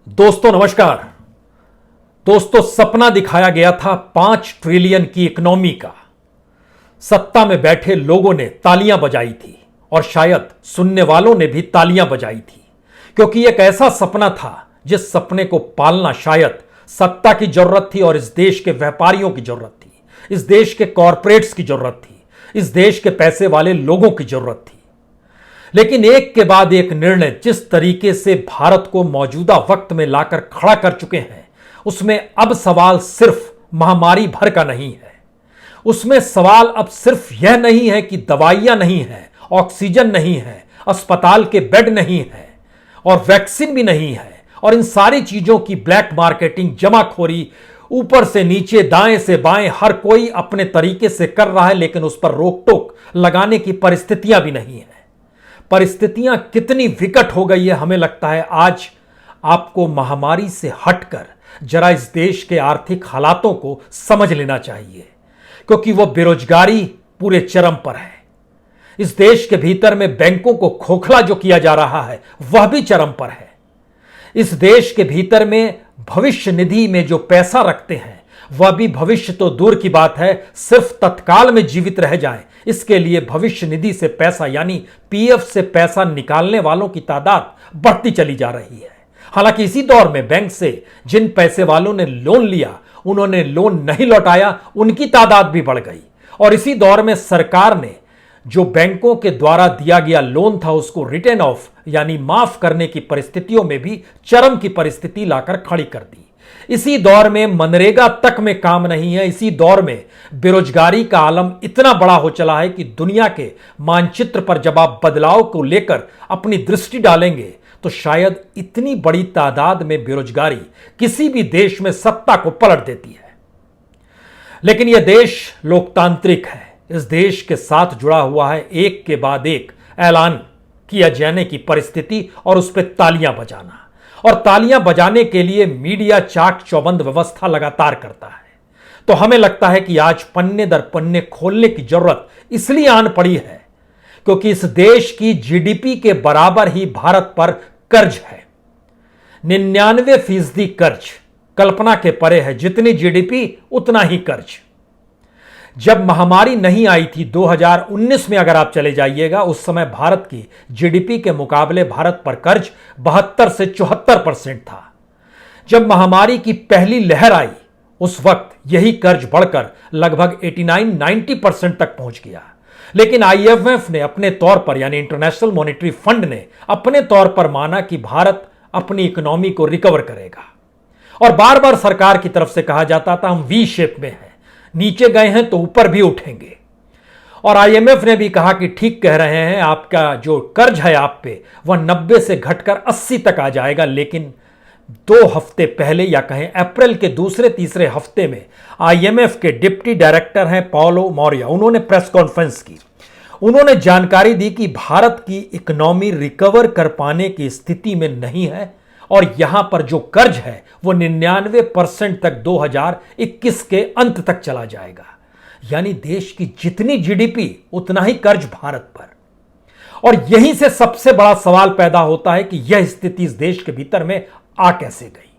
दोस्तों नमस्कार। दोस्तों सपना दिखाया गया था 5 ट्रिलियन की इकोनॉमी का। सत्ता में बैठे लोगों ने तालियां बजाई थी और शायद सुनने वालों ने भी तालियां बजाई थी, क्योंकि एक ऐसा सपना था जिस सपने को पालना शायद सत्ता की जरूरत थी और इस देश के व्यापारियों की जरूरत थी, इस देश के कॉरपोरेट्स की जरूरत थी, इस देश के पैसे वाले लोगों की जरूरत थी। लेकिन एक के बाद एक निर्णय जिस तरीके से भारत को मौजूदा वक्त में लाकर खड़ा कर चुके हैं, उसमें अब सवाल सिर्फ महामारी भर का नहीं है। उसमें सवाल अब सिर्फ यह नहीं है कि दवाइयां नहीं है, ऑक्सीजन नहीं है, अस्पताल के बेड नहीं है और वैक्सीन भी नहीं है, और इन सारी चीजों की ब्लैक मार्केटिंग, जमाखोरी ऊपर से नीचे, दाएं से बाएं हर कोई अपने तरीके से कर रहा है, लेकिन उस पर रोक टोक लगाने की परिस्थितियां भी नहीं है। परिस्थितियां कितनी विकट हो गई है, हमें लगता है आज आपको महामारी से हटकर जरा इस देश के आर्थिक हालातों को समझ लेना चाहिए, क्योंकि वो बेरोजगारी पूरे चरम पर है। इस देश के भीतर में बैंकों को खोखला जो किया जा रहा है वह भी चरम पर है। इस देश के भीतर में भविष्य निधि में जो पैसा रखते हैं वह भी भविष्य तो दूर की बात है, सिर्फ तत्काल में जीवित रह जाए इसके लिए भविष्य निधि से पैसा यानी पीएफ से पैसा निकालने वालों की तादाद बढ़ती चली जा रही है। हालांकि इसी दौर में बैंक से जिन पैसे वालों ने लोन लिया उन्होंने लोन नहीं लौटाया, उनकी तादाद भी बढ़ गई। और इसी दौर में सरकार ने जो बैंकों के द्वारा दिया गया लोन था उसको रिटर्न ऑफ यानी माफ करने की परिस्थितियों में भी चरम की परिस्थिति लाकर खड़ी कर दी। इसी दौर में मनरेगा तक में काम नहीं है। इसी दौर में बेरोजगारी का आलम इतना बड़ा हो चला है कि दुनिया के मानचित्र पर जब आप बदलाव को लेकर अपनी दृष्टि डालेंगे तो शायद इतनी बड़ी तादाद में बेरोजगारी किसी भी देश में सत्ता को पलट देती है। लेकिन यह देश लोकतांत्रिक है। इस देश के साथ जुड़ा हुआ है एक के बाद एक ऐलान किया जाने की परिस्थिति और उस पर तालियां बजाना, और तालियां बजाने के लिए मीडिया चाक चौबंद व्यवस्था लगातार करता है। तो हमें लगता है कि आज पन्ने दर पन्ने खोलने की जरूरत इसलिए आन पड़ी है क्योंकि इस देश की जीडीपी के बराबर ही भारत पर कर्ज है। 99% कर्ज कल्पना के परे है। जितनी जीडीपी उतना ही कर्ज। जब महामारी नहीं आई थी 2019 में, अगर आप चले जाइएगा, उस समय भारत की जीडीपी के मुकाबले भारत पर कर्ज 72 से 74% था। जब महामारी की पहली लहर आई उस वक्त यही कर्ज बढ़कर लगभग 89-90% तक पहुंच गया। लेकिन आईएमएफ ने अपने तौर पर यानी इंटरनेशनल मॉनेटरी फंड ने अपने तौर पर माना कि भारत अपनी इकोनॉमी को रिकवर करेगा, और बार बार सरकार की तरफ से कहा जाता था हम वी शेप में हैं, नीचे गए हैं तो ऊपर भी उठेंगे। और आईएमएफ ने भी कहा कि ठीक कह रहे हैं, आपका जो कर्ज है आप पे वह 90 से घटकर 80 तक आ जाएगा। लेकिन 2 हफ्ते पहले या कहें अप्रैल के दूसरे तीसरे हफ्ते में आईएमएफ के डिप्टी डायरेक्टर हैं पाउलो मौर्य, उन्होंने प्रेस कॉन्फ्रेंस की। उन्होंने जानकारी दी कि भारत की इकोनॉमी रिकवर कर पाने की स्थिति में नहीं है और यहां पर जो कर्ज है वो 99% तक 2021 के अंत तक चला जाएगा। यानी देश की जितनी जीडीपी उतना ही कर्ज भारत पर। और यहीं से सबसे बड़ा सवाल पैदा होता है कि यह स्थिति इस देश के भीतर में आ कैसे गई।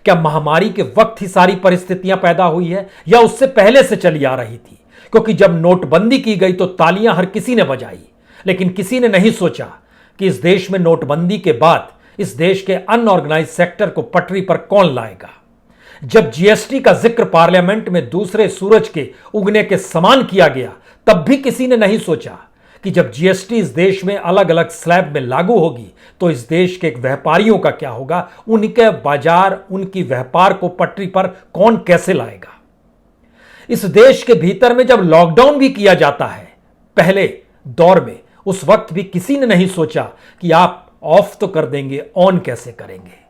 क्या महामारी के वक्त ही सारी परिस्थितियां पैदा हुई है या उससे पहले से चली आ रही थी? क्योंकि जब नोटबंदी की गई तो तालियां हर किसी ने बजाई, लेकिन किसी ने नहीं सोचा कि इस देश में नोटबंदी के बाद इस देश के अनऑर्गेनाइज सेक्टर को पटरी पर कौन लाएगा। जब जीएसटी का जिक्र पार्लियामेंट में दूसरे सूरज के उगने के समान किया गया तब भी किसी ने नहीं सोचा कि जब जीएसटी इस देश में अलग अलग स्लैब में लागू होगी तो इस देश के व्यापारियों का क्या होगा, उनके बाजार, उनकी व्यापार को पटरी पर कौन कैसे लाएगा। इस देश के भीतर में जब लॉकडाउन भी किया जाता है पहले दौर में, उस वक्त भी किसी ने नहीं सोचा कि आप ऑफ तो कर देंगे, ऑन कैसे करेंगे।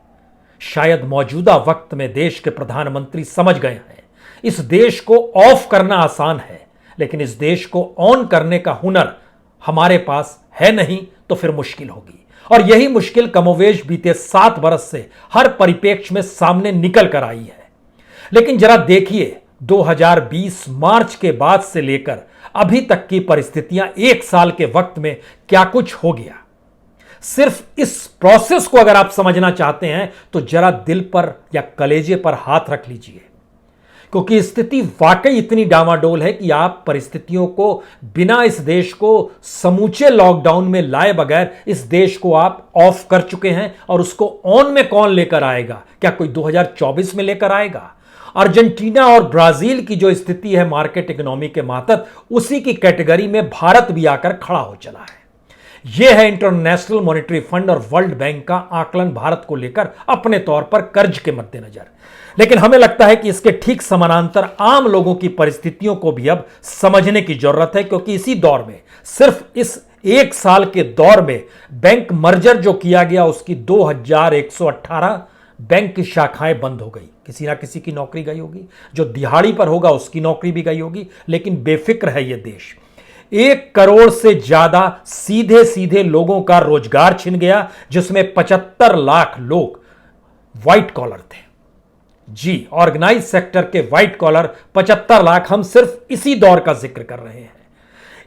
शायद मौजूदा वक्त में देश के प्रधानमंत्री समझ गए हैं इस देश को ऑफ करना आसान है, लेकिन इस देश को ऑन करने का हुनर हमारे पास है नहीं, तो फिर मुश्किल होगी। और यही मुश्किल कमोवेश बीते 7 बरस से हर परिप्रेक्ष्य में सामने निकल कर आई है। लेकिन जरा देखिए 2020 मार्च के बाद से लेकर अभी तक की परिस्थितियां, 1 साल के वक्त में क्या कुछ हो गया। सिर्फ इस प्रोसेस को अगर आप समझना चाहते हैं तो जरा दिल पर या कलेजे पर हाथ रख लीजिए, क्योंकि स्थिति वाकई इतनी डामाडोल है कि आप परिस्थितियों को बिना इस देश को समूचे लॉकडाउन में लाए बगैर इस देश को आप ऑफ कर चुके हैं, और उसको ऑन में कौन लेकर आएगा? क्या कोई 2024 में लेकर आएगा? अर्जेंटीना और ब्राजील की जो स्थिति है मार्केट इकोनॉमी के मातहत, उसी की कैटेगरी में भारत भी आकर खड़ा हो चला है। यह है इंटरनेशनल मॉनेटरी फंड और वर्ल्ड बैंक का आकलन भारत को लेकर अपने तौर पर कर्ज के मद्देनजर। लेकिन हमें लगता है कि इसके ठीक समानांतर आम लोगों की परिस्थितियों को भी अब समझने की जरूरत है, क्योंकि इसी दौर में, सिर्फ इस एक साल के दौर में बैंक मर्जर जो किया गया उसकी 2118 बैंक की शाखाएं बंद हो गई। किसी ना किसी की नौकरी गई होगी, जो दिहाड़ी पर होगा उसकी नौकरी भी गई होगी, लेकिन बेफिक्र है यह देश। 1 करोड़ से ज्यादा सीधे सीधे लोगों का रोजगार छिन गया, जिसमें 75 लाख लोग व्हाइट कॉलर थे। जी, ऑर्गेनाइज सेक्टर के व्हाइट कॉलर 75 लाख, हम सिर्फ इसी दौर का जिक्र कर रहे हैं।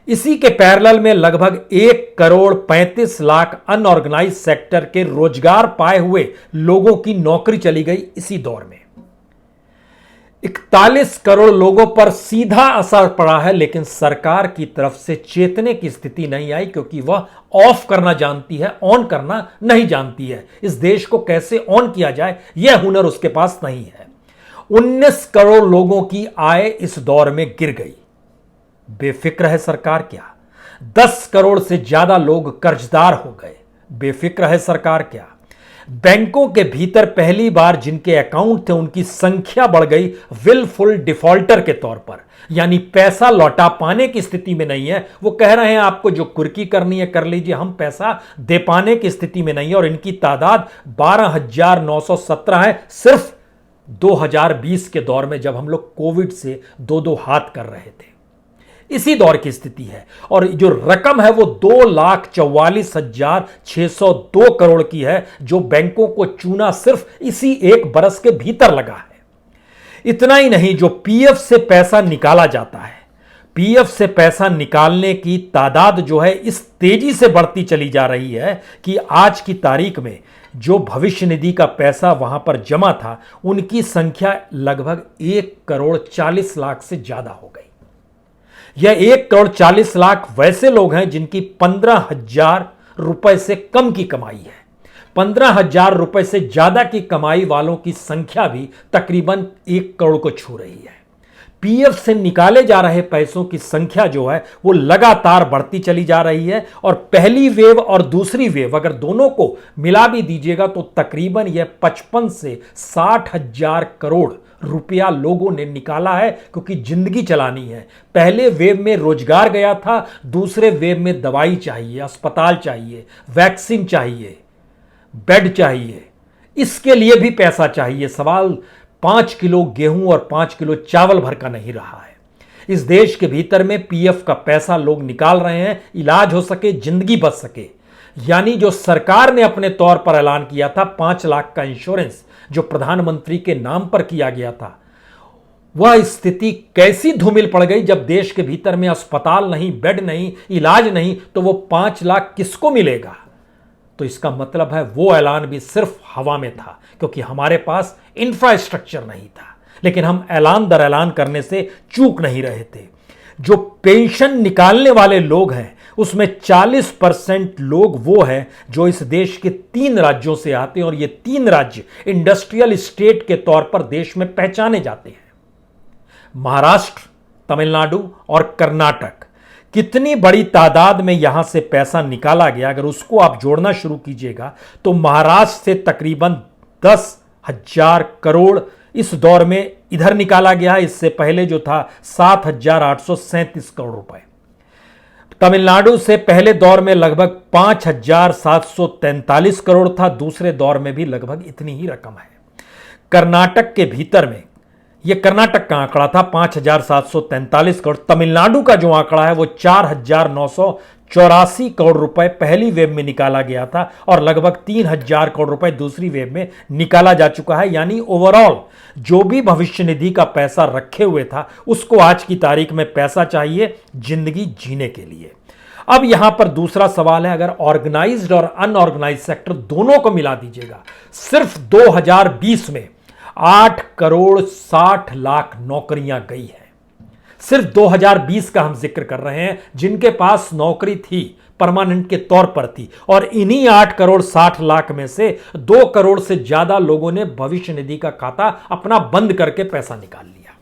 इसी के पैरेलल में लगभग 1 करोड़ 35 लाख अनऑर्गेनाइज सेक्टर के रोजगार पाए हुए लोगों की नौकरी चली गई इसी दौर में। 41 करोड़ लोगों पर सीधा असर पड़ा है, लेकिन सरकार की तरफ से चेतने की स्थिति नहीं आई, क्योंकि वह ऑफ करना जानती है, ऑन करना नहीं जानती है। इस देश को कैसे ऑन किया जाए यह हुनर उसके पास नहीं है। 19 करोड़ लोगों की आय इस दौर में गिर गई। बेफिक्र है सरकार क्या? 10 करोड़ से ज्यादा लोग कर्जदार हो गए। बेफिक्र है सरकार क्या? बैंकों के भीतर पहली बार जिनके अकाउंट थे उनकी संख्या बढ़ गई विलफुल डिफॉल्टर के तौर पर, यानी पैसा लौटा पाने की स्थिति में नहीं है। वो कह रहे हैं आपको जो कुर्की करनी है कर लीजिए, हम पैसा दे पाने की स्थिति में नहीं है। और इनकी तादाद 12,917 है, सिर्फ 2020 के दौर में, जब हम लोग कोविड से 2-2 हाथ कर रहे थे। इसी दौर की स्थिति है। और जो रकम है वो 2,44,602 करोड़ की है, जो बैंकों को चूना सिर्फ इसी 1 बरस के भीतर लगा है। इतना ही नहीं, जो पीएफ से पैसा निकाला जाता है, पीएफ से पैसा निकालने की तादाद जो है इस तेजी से बढ़ती चली जा रही है कि आज की तारीख में जो भविष्य निधि का पैसा वहां पर जमा था, उनकी संख्या लगभग 1 करोड़ 40 लाख से ज्यादा हो गई। यह 1 करोड़ 40 लाख वैसे लोग हैं जिनकी 15,000 रुपए से कम की कमाई है। 15,000 रुपए से ज्यादा की कमाई वालों की संख्या भी तकरीबन 1 करोड़ को छू रही है। पीएफ से निकाले जा रहे पैसों की संख्या जो है वो लगातार बढ़ती चली जा रही है। और पहली वेव और दूसरी वेव अगर दोनों को मिला भी दीजिएगा तो तकरीबन यह 55 से 60,000 करोड़ रुपया लोगों ने निकाला है, क्योंकि जिंदगी चलानी है। पहले वेव में रोजगार गया था, दूसरे वेव में दवाई चाहिए, अस्पताल चाहिए, वैक्सीन चाहिए, बेड चाहिए, इसके लिए भी पैसा चाहिए। सवाल 5 किलो गेहूं और 5 किलो चावल भर का नहीं रहा है। इस देश के भीतर में पीएफ का पैसा लोग निकाल रहे हैं, इलाज हो सके, जिंदगी बच सके। यानी जो सरकार ने अपने तौर पर ऐलान किया था 5 लाख का इंश्योरेंस, जो प्रधानमंत्री के नाम पर किया गया था, वह स्थिति कैसी धूमिल पड़ गई जब देश के भीतर में अस्पताल नहीं, बेड नहीं, इलाज नहीं, तो वो 5 लाख किसको मिलेगा? तो इसका मतलब है वो ऐलान भी सिर्फ हवा में था, क्योंकि हमारे पास इंफ्रास्ट्रक्चर नहीं था। लेकिन हम ऐलान दर ऐलान करने से चूक नहीं रहे थे। जो पेंशन निकालने वाले लोग हैं उसमें 40% लोग वो हैं जो इस देश के 3 राज्यों से आते हैं, और ये 3 राज्य इंडस्ट्रियल स्टेट के तौर पर देश में पहचाने जाते हैं। महाराष्ट्र, तमिलनाडु और कर्नाटक। कितनी बड़ी तादाद में यहां से पैसा निकाला गया, अगर उसको आप जोड़ना शुरू कीजिएगा तो महाराष्ट्र से तकरीबन 10,000 करोड़ इस दौर में इधर निकाला गया है। इससे पहले जो था 7,837 करोड़ रुपए। तमिलनाडु से पहले दौर में लगभग 5,743 करोड़ था, दूसरे दौर में भी लगभग इतनी ही रकम है। कर्नाटक के भीतर में, यह कर्नाटक का आंकड़ा था 5,743 करोड़। तमिलनाडु का जो आंकड़ा है वो 4,984 करोड़ रुपए पहली वेव में निकाला गया था, और लगभग 3,000 करोड़ रुपए दूसरी वेव में निकाला जा चुका है। यानी ओवरऑल जो भी भविष्य निधि का पैसा रखे हुए था उसको आज की तारीख में पैसा चाहिए जिंदगी जीने के लिए। अब यहां पर दूसरा सवाल है, अगर ऑर्गेनाइज्ड और अनऑर्गेनाइज्ड सेक्टर दोनों को मिला दीजिएगा, सिर्फ 2020 में 8 करोड़ 60 लाख नौकरियां गई हैं। सिर्फ 2020 का हम जिक्र कर रहे हैं, जिनके पास नौकरी थी, परमानेंट के तौर पर थी, और इन्हीं 8 करोड़ 60 लाख में से 2 करोड़ से ज्यादा लोगों ने भविष्य निधि का खाता अपना बंद करके पैसा निकाल लिया।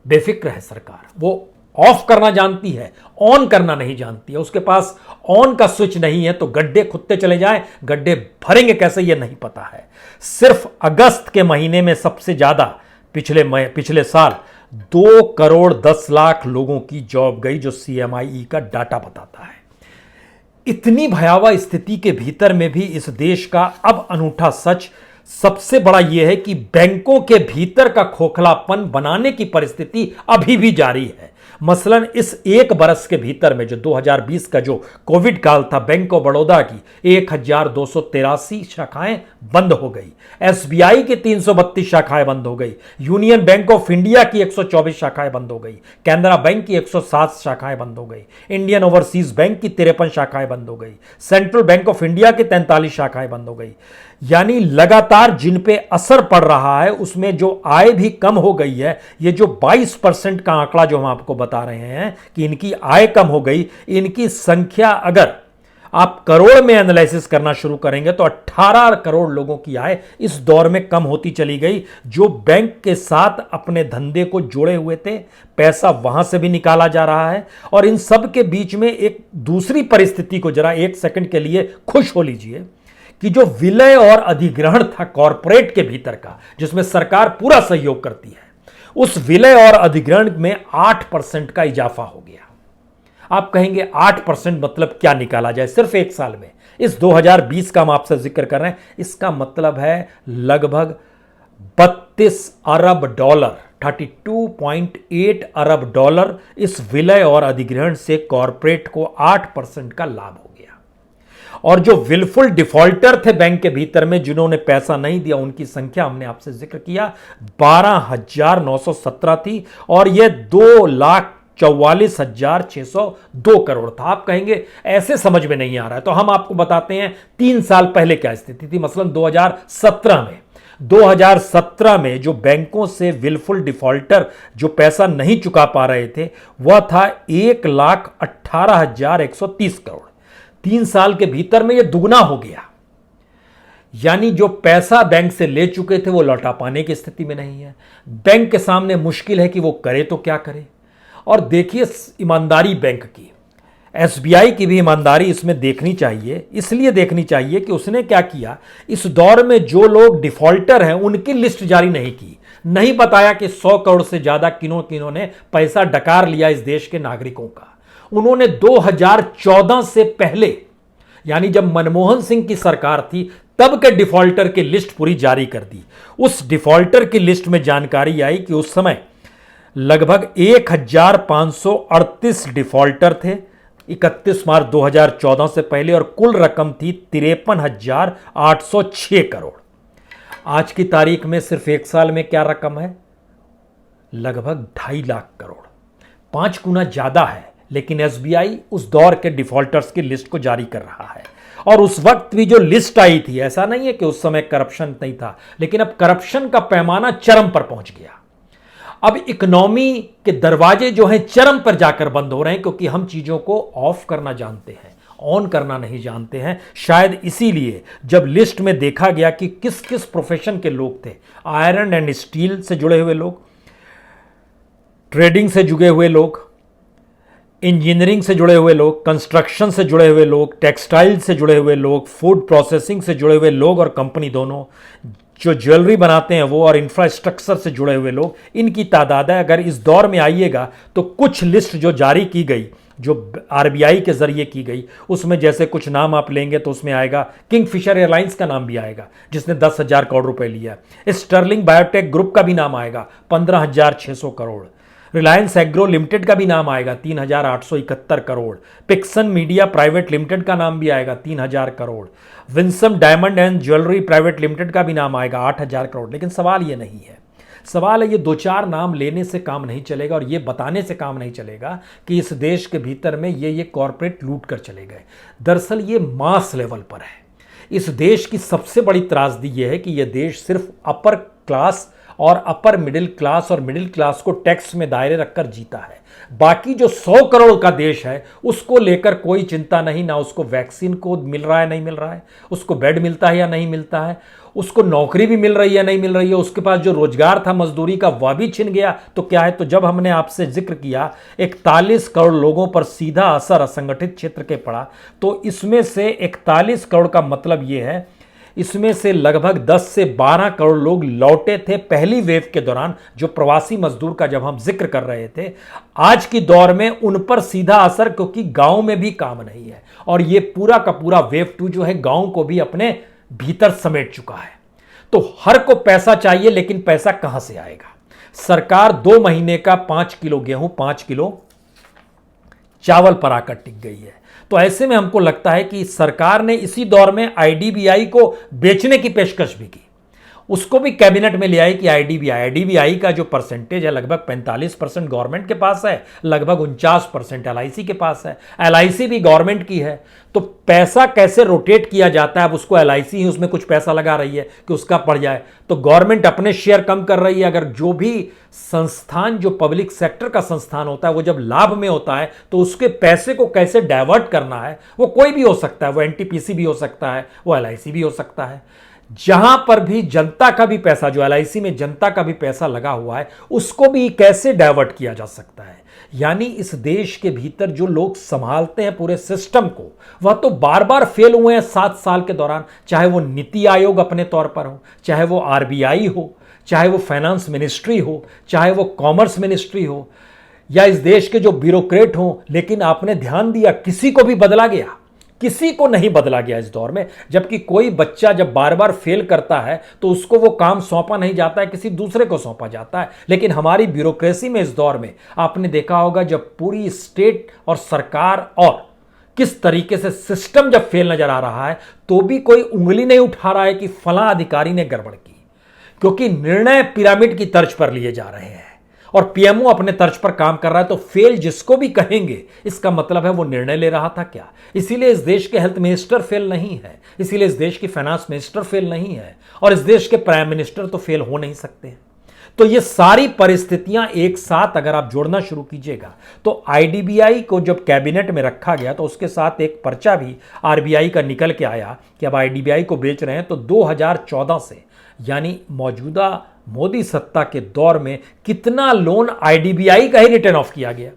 बेफिक्र है सरकार, वो ऑफ करना जानती है, ऑन करना नहीं जानती है। उसके पास ऑन का स्विच नहीं है, तो गड्ढे खुदते चले जाएं, गड्ढे भरेंगे कैसे ये नहीं पता है। सिर्फ अगस्त के महीने में सबसे ज्यादा पिछले साल 2 करोड़ 10 लाख लोगों की जॉब गई, जो CMIE का डाटा बताता है। इतनी भयावह स्थिति के भीतर में भी इस देश का अब अनूठा सच सबसे बड़ा यह है कि बैंकों के भीतर का खोखलापन बनाने की परिस्थिति अभी भी जारी है। मसलन इस एक बरस के भीतर में जो 2020 का जो कोविड काल था, बैंक ऑफ बड़ौदा की 1283 शाखाएं बंद हो गई, SBI की 332 शाखाएं बंद हो गई, यूनियन बैंक ऑफ इंडिया की 124 शाखाएं बंद हो गई, कैनरा बैंक की 107 शाखाएं बंद हो गई, इंडियन ओवरसीज बैंक की 53 शाखाएं बंद हो गई, सेंट्रल बैंक ऑफ इंडिया की 43 शाखाएं बंद हो गई। यानी लगातार जिन पे असर पड़ रहा है उसमें जो आय भी कम हो गई है। ये जो 22% का आंकड़ा जो हम आपको बता रहे हैं कि इनकी आय कम हो गई, इनकी संख्या अगर आप करोड़ में एनालिसिस करना शुरू करेंगे तो 18 करोड़ लोगों की आय इस दौर में कम होती चली गई, जो बैंक के साथ अपने धंधे को जोड़े हुए थे। पैसा वहां से भी निकाला जा रहा है। और इन सब के बीच में एक दूसरी परिस्थिति को जरा एक सेकंड के लिए खुश हो लीजिए कि जो विलय और अधिग्रहण था कॉरपोरेट के भीतर का, जिसमें सरकार पूरा सहयोग करती है, उस विलय और अधिग्रहण में 8% का इजाफा हो गया। आप कहेंगे 8% मतलब क्या निकाला जाए सिर्फ एक साल में? इस 2020 का हम आपसे जिक्र कर रहे हैं, इसका मतलब है लगभग 32 अरब डॉलर, 32.8 अरब डॉलर इस विलय और अधिग्रहण से कॉरपोरेट को 8% का लाभ हो गया। और जो विलफुल डिफॉल्टर थे बैंक के भीतर में, जिन्होंने पैसा नहीं दिया, उनकी संख्या हमने आपसे जिक्र किया 12,917 थी, और यह 2,44,602 करोड़ था। आप कहेंगे ऐसे समझ में नहीं आ रहा है, तो हम आपको बताते हैं 3 साल पहले क्या स्थिति थी। मसलन 2017 में जो बैंकों से विलफुल डिफॉल्टर जो पैसा नहीं चुका पा रहे थे, वह था 1,18,130 करोड़। 3 साल के भीतर में यह दुगना हो गया। यानी जो पैसा बैंक से ले चुके थे वो लौटा पाने की स्थिति में नहीं है। बैंक के सामने मुश्किल है कि वो करे तो क्या करे। और देखिए ईमानदारी बैंक की, SBI की भी ईमानदारी इसमें देखनी चाहिए। इसलिए देखनी चाहिए कि उसने क्या किया, इस दौर में जो लोग डिफॉल्टर हैं उनकी लिस्ट जारी नहीं की, नहीं बताया कि 100 करोड़ से ज्यादा किन्हों ने पैसा डकार लिया इस देश के नागरिकों का। उन्होंने 2014 से पहले, यानी जब मनमोहन सिंह की सरकार थी, तब के डिफॉल्टर की लिस्ट पूरी जारी कर दी। उस डिफॉल्टर की लिस्ट में जानकारी आई कि उस समय लगभग 1,538 डिफॉल्टर थे 31 मार्च 2014 से पहले, और कुल रकम थी 53,806 करोड़। आज की तारीख में सिर्फ एक साल में क्या रकम है? लगभग 2.5 लाख करोड़, 5 गुना ज्यादा है। लेकिन SBI उस दौर के डिफॉल्टर्स की लिस्ट को जारी कर रहा है। और उस वक्त भी जो लिस्ट आई थी, ऐसा नहीं है कि उस समय करप्शन नहीं था, लेकिन अब करप्शन का पैमाना चरम पर पहुंच गया। अब इकोनॉमी के दरवाजे जो हैं चरम पर जाकर बंद हो रहे हैं, क्योंकि हम चीजों को ऑफ करना जानते हैं, ऑन करना नहीं जानते हैं। शायद इसीलिए जब लिस्ट में देखा गया कि किस किस प्रोफेशन के लोग थे, आयरन एंड स्टील से जुड़े हुए लोग, ट्रेडिंग से जुड़े हुए लोग, इंजीनियरिंग से जुड़े हुए लोग, कंस्ट्रक्शन से जुड़े हुए लोग, टेक्सटाइल से जुड़े हुए लोग, फूड प्रोसेसिंग से जुड़े हुए लोग और कंपनी दोनों, जो ज्वेलरी बनाते हैं वो, और इंफ्रास्ट्रक्चर से जुड़े हुए लोग, इनकी तादाद है। अगर इस दौर में आइएगा तो कुछ लिस्ट जो जारी की गई, जो RBI के जरिए की गई, उसमें जैसे कुछ नाम आप लेंगे तो उसमें आएगा किंगफिशर एयरलाइंस का नाम भी आएगा, जिसने 10,000 करोड़ रुपए लिया। स्टर्लिंग बायोटेक ग्रुप का भी नाम आएगा, 15,600 करोड़। रिलायंस एग्रो लिमिटेड का भी नाम आएगा, 3,871 करोड़। पिक्सन मीडिया प्राइवेट लिमिटेड का नाम भी आएगा, 3,000 crore. Winsome diamond and jewellery private limited का भी नाम आएगा, 8,000 करोड़। लेकिन सवाल यह नहीं है, सवाल है, ये दो चार नाम लेने से काम नहीं चलेगा और ये बताने से काम नहीं चलेगा कि इस देश के भीतर में ये कॉरपोरेट लूट कर चले गए। दरअसल ये मास लेवल पर है। इस देश की सबसे बड़ी त्रासदी ये है कि यह देश सिर्फ अपर क्लास और अपर मिडिल क्लास और मिडिल क्लास को टैक्स में दायरे रखकर जीता है। बाकी जो 100 करोड़ का देश है उसको लेकर कोई चिंता नहीं, ना उसको वैक्सीन को मिल रहा है नहीं मिल रहा है, उसको बेड मिलता है या नहीं मिलता है, उसको नौकरी भी मिल रही है नहीं मिल रही है, उसके पास जो रोजगार था मजदूरी का वह भी छिन गया तो क्या है। तो जब हमने आपसे जिक्र किया 41 करोड़ लोगों पर सीधा असर असंगठित क्षेत्र के पड़ा, तो इसमें से 41 करोड़ का मतलब यह है इसमें से लगभग 10 से 12 करोड़ लोग लौटे थे पहली वेव के दौरान, जो प्रवासी मजदूर का जब हम जिक्र कर रहे थे। आज की दौर में उन पर सीधा असर, क्योंकि गांव में भी काम नहीं है और ये पूरा का पूरा वेव 2 जो है गांव को भी अपने भीतर समेट चुका है। तो हर को पैसा चाहिए, लेकिन पैसा कहां से आएगा। सरकार 2 महीने का 5 किलो गेहूं 5 किलो चावल पर आकर टिक गई है। तो ऐसे में हमको लगता है कि सरकार ने इसी दौर में आईडीबीआई को बेचने की पेशकश भी की, उसको भी कैबिनेट में ले आई कि आईडीबीआई का जो परसेंटेज है लगभग 45% गवर्नमेंट के पास है, लगभग 49% एलआईसी के पास है। एलआईसी भी गवर्नमेंट की है, तो पैसा कैसे रोटेट किया जाता है, अब उसको एलआईसी ही उसमें कुछ पैसा लगा रही है कि उसका पड़ जाए, तो गवर्नमेंट अपने शेयर कम कर रही है। अगर जो भी संस्थान, जो पब्लिक सेक्टर का संस्थान होता है, वो जब लाभ में होता है तो उसके पैसे को कैसे डाइवर्ट करना है, वो कोई भी हो सकता है, वो एनटीपीसी भी हो सकता है, वो एलआईसी भी हो सकता है। जहां पर भी जनता का भी पैसा, जो एलआईसी में जनता का भी पैसा लगा हुआ है, उसको भी कैसे डाइवर्ट किया जा सकता है। यानी इस देश के भीतर जो लोग संभालते हैं पूरे सिस्टम को, वह तो बार बार फेल हुए हैं 7 साल के दौरान, चाहे वो नीति आयोग अपने तौर पर हो, चाहे वो आरबीआई हो, चाहे वो फाइनेंस मिनिस्ट्री हो, चाहे वो कॉमर्स मिनिस्ट्री हो, या इस देश के जो ब्यूरोक्रेट हो। लेकिन आपने ध्यान दिया, किसी को भी बदला गया? किसी को नहीं बदला गया इस दौर में। जबकि कोई बच्चा जब बार बार फेल करता है तो उसको वो काम सौंपा नहीं जाता है, किसी दूसरे को सौंपा जाता है। लेकिन हमारी ब्यूरोक्रेसी में इस दौर में आपने देखा होगा, जब पूरी स्टेट और सरकार और किस तरीके से सिस्टम जब फेल नजर आ रहा है, तो भी कोई उंगली नहीं उठा रहा है कि फलां अधिकारी ने गड़बड़ की, क्योंकि निर्णय पिरामिड की तर्ज पर लिए जा रहे हैं और पीएमओ अपने तर्ज पर काम कर रहा है। तो फेल जिसको भी कहेंगे, इसका मतलब है वो निर्णय ले रहा था क्या। इसीलिए इस देश के हेल्थ मिनिस्टर फेल नहीं है, इसीलिए इस देश की फाइनेंस मिनिस्टर फेल नहीं है, और इस देश के प्राइम मिनिस्टर तो फेल हो नहीं सकते। तो ये सारी परिस्थितियां एक साथ अगर आप जोड़ना शुरू कीजिएगा, तो आईडीबीआई को जब कैबिनेट में रखा गया तो उसके साथ एक पर्चा भी आरबीआई का निकल के आया कि अब आईडीबीआई को बेच रहे हैं। तो 2014 से, यानी मौजूदा मोदी सत्ता के दौर में, कितना लोन आईडीबीआई का ही रिटर्न ऑफ किया गया?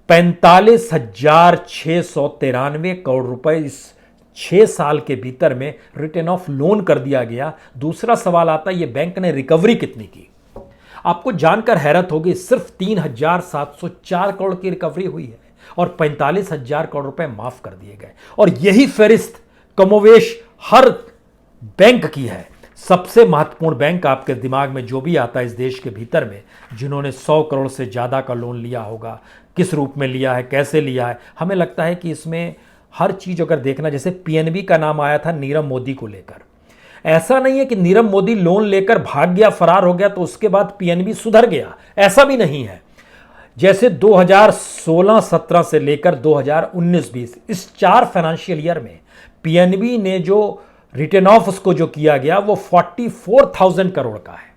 45,693 करोड़ रुपए इस 6 साल के भीतर में रिटर्न ऑफ लोन कर दिया गया। दूसरा सवाल आता है, ये बैंक ने रिकवरी कितनी की? आपको जानकर हैरत होगी, सिर्फ 3,704 करोड़ की रिकवरी हुई है और 45,000 करोड़ रुपए माफ कर दिए गए। और यही फहरिस्त कमोवेश हर बैंक की है। सबसे महत्वपूर्ण बैंक आपके दिमाग में जो भी आता है इस देश के भीतर में, जिन्होंने 100 करोड़ से ज़्यादा का लोन लिया होगा, किस रूप में लिया है, कैसे लिया है, हमें लगता है कि इसमें हर चीज़ अगर देखना, जैसे पीएनबी का नाम आया था नीरव मोदी को लेकर। ऐसा नहीं है कि नीरव मोदी लोन लेकर भाग गया, फरार हो गया, तो उसके बाद पीएनबी सुधर गया, ऐसा भी नहीं है। जैसे 2016-17 से लेकर 2019-20 इस 4 फाइनेंशियल ईयर में पीएनबी ने जो रिटर्न ऑफ उसको जो किया गया वो 44,000 करोड़ का है।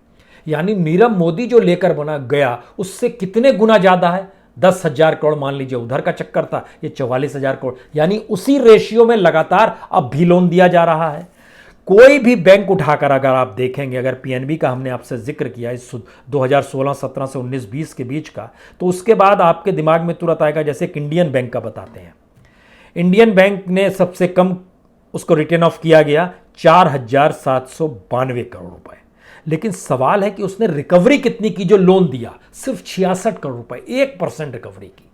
यानी नीरव मोदी जो लेकर बना गया उससे कितने गुना ज्यादा है। 10,000 करोड़ मान लीजिए उधर का चक्कर था, ये 44,000 करोड़, यानी उसी रेशियो में लगातार अब भी लोन दिया जा रहा है। कोई भी बैंक उठाकर अगर आप देखेंगे, अगर पीएनबी का हमने आपसे जिक्र किया इस 2016-17 से 19-20 के बीच का, तो उसके बाद आपके दिमाग में तुरंत आएगा, जैसे एक इंडियन बैंक का बताते हैं। इंडियन बैंक ने सबसे कम उसको रिटर्न ऑफ किया गया 4,792 करोड़ रुपए। लेकिन सवाल है कि उसने रिकवरी कितनी की? जो लोन दिया सिर्फ 66 करोड़ रुपए, 1% रिकवरी की।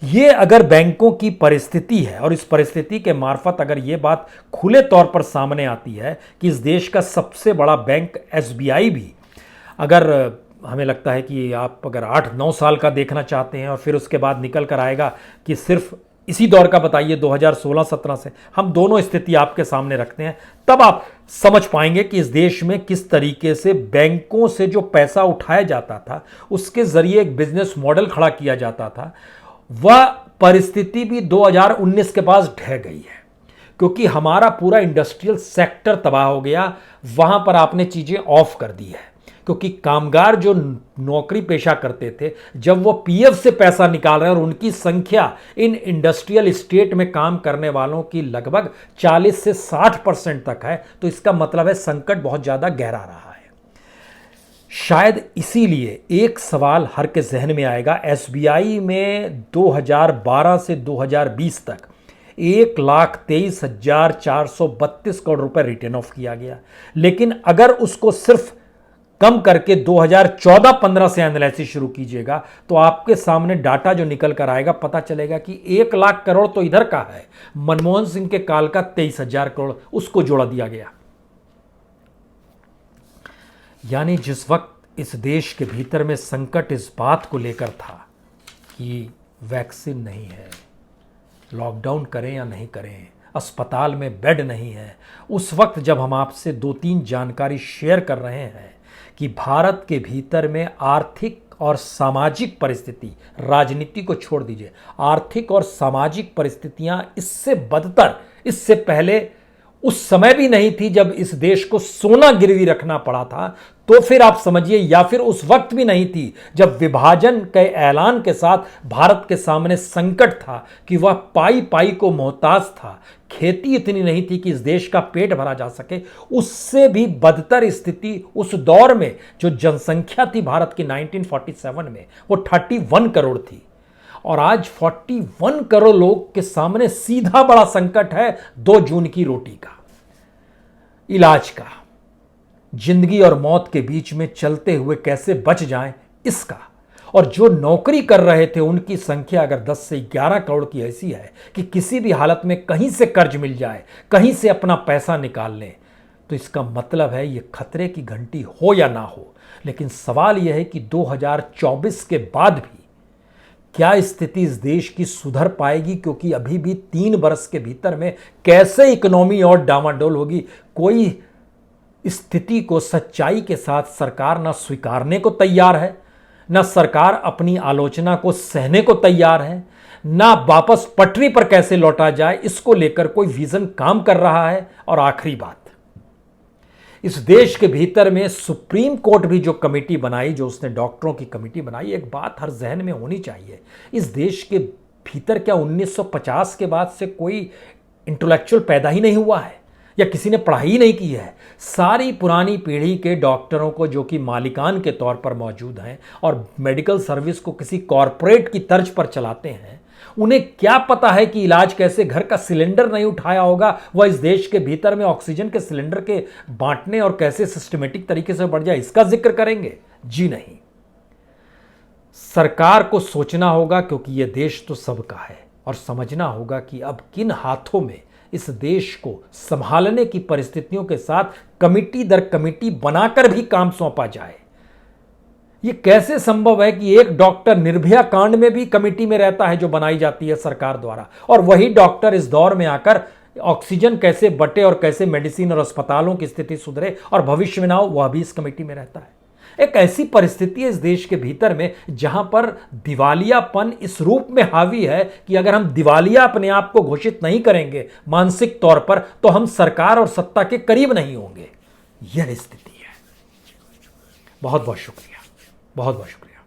ये अगर बैंकों की परिस्थिति है, और इस परिस्थिति के मार्फत अगर ये बात खुले तौर पर सामने आती है कि इस देश का सबसे बड़ा बैंक एसबीआई भी, अगर हमें लगता है कि आप अगर 8-9 साल का देखना चाहते हैं और फिर उसके बाद निकल कर आएगा कि सिर्फ इसी दौर का बताइए, 2016-17 से। हम दोनों स्थिति आपके सामने रखते हैं, तब आप समझ पाएंगे कि इस देश में किस तरीके से बैंकों से जो पैसा उठाया जाता था, उसके जरिए एक बिजनेस मॉडल खड़ा किया जाता था, वह परिस्थिति भी 2019 के पास ढह गई है, क्योंकि हमारा पूरा इंडस्ट्रियल सेक्टर तबाह हो गया। वहां पर आपने चीजें ऑफ कर दी है, क्योंकि कामगार जो नौकरी पेशा करते थे, जब वो पीएफ से पैसा निकाल रहे हैं और उनकी संख्या इन इंडस्ट्रियल स्टेट में काम करने वालों की लगभग 40 से 60% तक है, तो इसका मतलब है संकट बहुत ज्यादा गहरा रहा है। शायद इसीलिए एक सवाल हर के जहन में आएगा, एसबीआई में 2012 से 2020 तक 1,23,432 करोड़ रुपए रिटर्न ऑफ किया गया, लेकिन अगर उसको सिर्फ कम करके 2014-15 से एनालिसिस शुरू कीजिएगा, तो आपके सामने डाटा जो निकल कर आएगा, पता चलेगा कि 1 लाख करोड़ तो इधर का है, मनमोहन सिंह के काल का 23,000 करोड़ उसको जोड़ा दिया गया। यानी जिस वक्त इस देश के भीतर में संकट इस बात को लेकर था कि वैक्सीन नहीं है, लॉकडाउन करें या नहीं करें, अस्पताल में बेड नहीं है, उस वक्त जब हम आपसे 2-3 जानकारी शेयर कर रहे हैं कि भारत के भीतर में आर्थिक और सामाजिक परिस्थिति, राजनीति को छोड़ दीजिए, आर्थिक और सामाजिक परिस्थितियां इससे बदतर इससे पहले उस समय भी नहीं थी जब इस देश को सोना गिरवी रखना पड़ा था, तो फिर आप समझिए, या फिर उस वक्त भी नहीं थी जब विभाजन के ऐलान के साथ भारत के सामने संकट था कि वह पाई पाई को मोहताज था, खेती इतनी नहीं थी कि इस देश का पेट भरा जा सके। उससे भी बदतर स्थिति उस दौर में जो जनसंख्या थी भारत की 1947 में, वो 31 करोड़ थी, और आज 41 करोड़ लोग के सामने सीधा बड़ा संकट है 2 जून की रोटी का, इलाज का, जिंदगी और मौत के बीच में चलते हुए कैसे बच जाएं इसका। और जो नौकरी कर रहे थे उनकी संख्या अगर 10 से 11 करोड़ की ऐसी है कि किसी भी हालत में कहीं से कर्ज मिल जाए, कहीं से अपना पैसा निकाल लें, तो इसका मतलब है ये खतरे की घंटी हो या ना हो। लेकिन सवाल यह है कि 2024 के बाद भी क्या स्थिति इस देश की सुधर पाएगी, क्योंकि अभी भी 3 वर्ष के भीतर में कैसे इकोनॉमी और डामाडोल होगी, कोई स्थिति को सच्चाई के साथ सरकार ना स्वीकारने को तैयार है, ना सरकार अपनी आलोचना को सहने को तैयार है, ना वापस पटरी पर कैसे लौटा जाए इसको लेकर कोई विजन काम कर रहा है। और आखिरी बात, इस देश के भीतर में सुप्रीम कोर्ट भी जो कमेटी बनाई, जो उसने डॉक्टरों की कमेटी बनाई, एक बात हर जहन में होनी चाहिए, इस देश के भीतर क्या 1950 के बाद से कोई इंटेलेक्चुअल पैदा ही नहीं हुआ है, या किसी ने पढ़ाई नहीं की है? सारी पुरानी पीढ़ी के डॉक्टरों को, जो कि मालिकान के तौर पर मौजूद हैं और मेडिकल सर्विस को किसी कॉरपोरेट की तर्ज पर चलाते हैं, उन्हें क्या पता है कि इलाज कैसे, घर का सिलेंडर नहीं उठाया होगा वह इस देश के भीतर में ऑक्सीजन के सिलेंडर के बांटने और कैसे सिस्टमेटिक तरीके से बढ़ जाए, इसका जिक्र करेंगे? जी नहीं। सरकार को सोचना होगा, क्योंकि यह देश तो सबका है, और समझना होगा कि अब किन हाथों में इस देश को संभालने की परिस्थितियों के साथ कमिटी दर कमिटी बनाकर भी काम सौंपा जाए। यह कैसे संभव है कि एक डॉक्टर निर्भया कांड में भी कमिटी में रहता है जो बनाई जाती है सरकार द्वारा, और वही डॉक्टर इस दौर में आकर ऑक्सीजन कैसे बटे और कैसे मेडिसिन और अस्पतालों की स्थिति सुधरे और भविष्य में ना हो, वह भी इस कमेटी में रहता है। एक ऐसी परिस्थिति है इस देश के भीतर में जहां पर दिवालियापन इस रूप में हावी है कि अगर हम दिवालिया अपने आप को घोषित नहीं करेंगे मानसिक तौर पर, तो हम सरकार और सत्ता के करीब नहीं होंगे। यह स्थिति है। बहुत बहुत शुक्रिया, बहुत बहुत शुक्रिया।